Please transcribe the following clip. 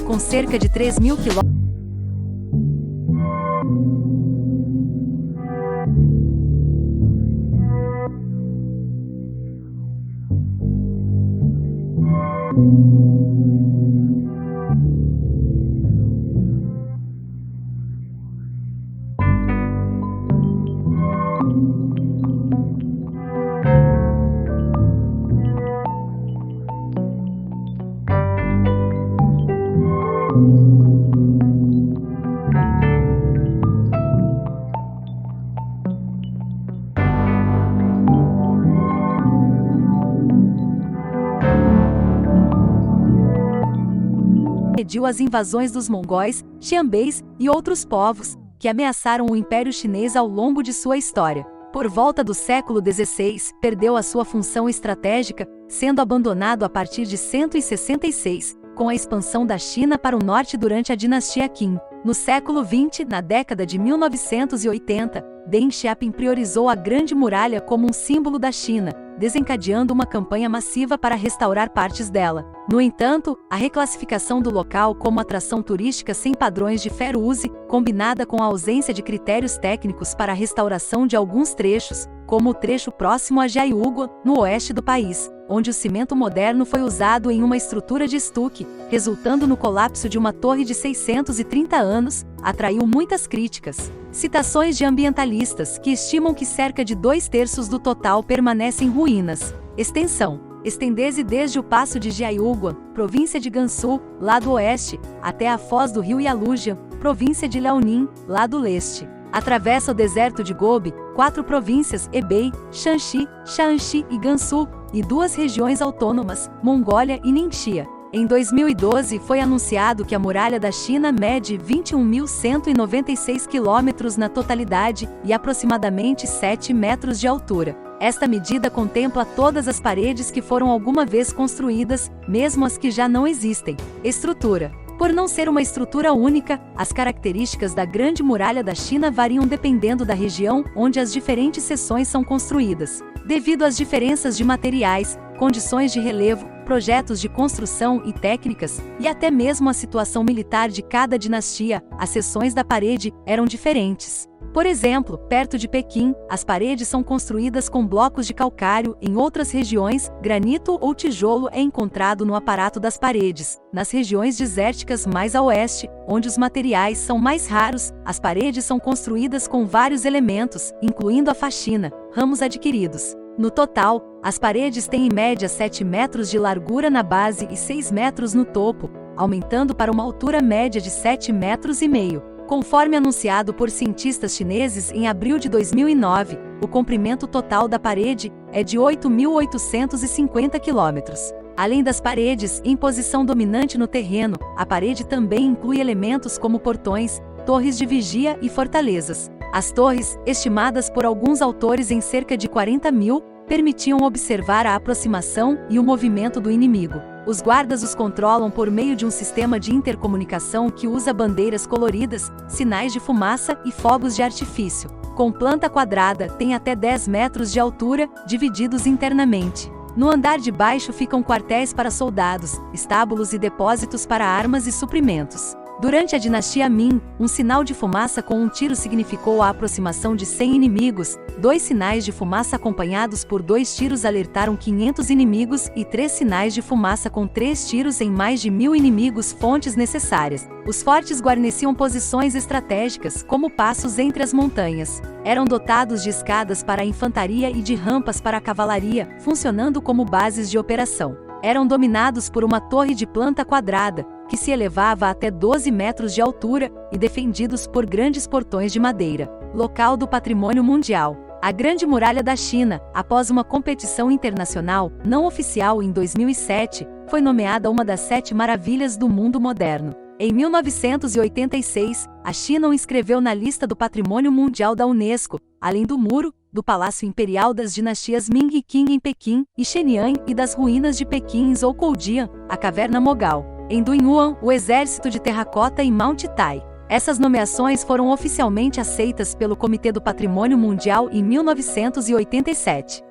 Com cerca de 3.000 quilômetros. Impediu as invasões dos mongóis, xianbeis e outros povos, que ameaçaram o Império Chinês ao longo de sua história. Por volta do século XVI, perdeu a sua função estratégica, sendo abandonado a partir de 166, com a expansão da China para o norte durante a dinastia Qin. No século XX, na década de 1980, Deng Xiaoping priorizou a Grande Muralha como um símbolo da China, desencadeando uma campanha massiva para restaurar partes dela. No entanto, a reclassificação do local como atração turística sem padrões de fair use, combinada com a ausência de critérios técnicos para a restauração de alguns trechos, como o trecho próximo a Jiayugua, no oeste do país, onde o cimento moderno foi usado em uma estrutura de estuque, resultando no colapso de uma torre de 630 anos, atraiu muitas críticas. Citações de ambientalistas, que estimam que cerca de 2/3 do total permanecem ruínas. Extensão: estende-se desde o passo de Jiayugua, província de Gansu, lado oeste, até a foz do rio Yalujian, província de Liaoning, lado leste. Atravessa o deserto de Gobi, 4 províncias, Hebei, Shanxi, Shaanxi e Gansu, e 2 regiões autônomas, Mongólia e Ningxia. Em 2012 foi anunciado que a muralha da China mede 21.196 quilômetros na totalidade e aproximadamente 7 metros de altura. Esta medida contempla todas as paredes que foram alguma vez construídas, mesmo as que já não existem. Estrutura: por não ser uma estrutura única, as características da Grande Muralha da China variam dependendo da região onde as diferentes seções são construídas. Devido às diferenças de materiais, condições de relevo, projetos de construção e técnicas, e até mesmo a situação militar de cada dinastia, as seções da parede eram diferentes. Por exemplo, perto de Pequim, as paredes são construídas com blocos de calcário, em outras regiões, granito ou tijolo é encontrado no aparato das paredes. Nas regiões desérticas mais a oeste, onde os materiais são mais raros, as paredes são construídas com vários elementos, incluindo a faxina, ramos adquiridos. No total, as paredes têm em média 7 metros de largura na base e 6 metros no topo, aumentando para uma altura média de 7,5 metros. Conforme anunciado por cientistas chineses em abril de 2009, o comprimento total da parede é de 8.850 quilômetros. Além das paredes em posição dominante no terreno, a parede também inclui elementos como portões, torres de vigia e fortalezas. As torres, estimadas por alguns autores em cerca de 40 mil, permitiam observar a aproximação e o movimento do inimigo. Os guardas os controlam por meio de um sistema de intercomunicação que usa bandeiras coloridas, sinais de fumaça e fogos de artifício. Com planta quadrada, tem até 10 metros de altura, divididos internamente. No andar de baixo ficam quartéis para soldados, estábulos e depósitos para armas e suprimentos. Durante a dinastia Ming, um sinal de fumaça com um tiro significou a aproximação de 100 inimigos, 2 sinais de fumaça acompanhados por 2 tiros alertaram 500 inimigos e 3 sinais de fumaça com 3 tiros em mais de 1.000 inimigos. Fontes necessárias. Os fortes guarneciam posições estratégicas, como passos entre as montanhas. Eram dotados de escadas para a infantaria e de rampas para a cavalaria, funcionando como bases de operação. Eram dominados por uma torre de planta quadrada, que se elevava até 12 metros de altura, e defendidos por grandes portões de madeira. Local do Patrimônio Mundial. A Grande Muralha da China, após uma competição internacional, não oficial em 2007, foi nomeada uma das 7 maravilhas do mundo moderno. Em 1986, a China o inscreveu na lista do Patrimônio Mundial da Unesco, além do muro, do Palácio Imperial das dinastias Ming e Qing em Pequim e Shenyang e das ruínas de Pequim em Zhoukoudian, a Caverna Mogao. Em Dunyuan, o Exército de Terracota em Mount Tai. Essas nomeações foram oficialmente aceitas pelo Comitê do Patrimônio Mundial em 1987.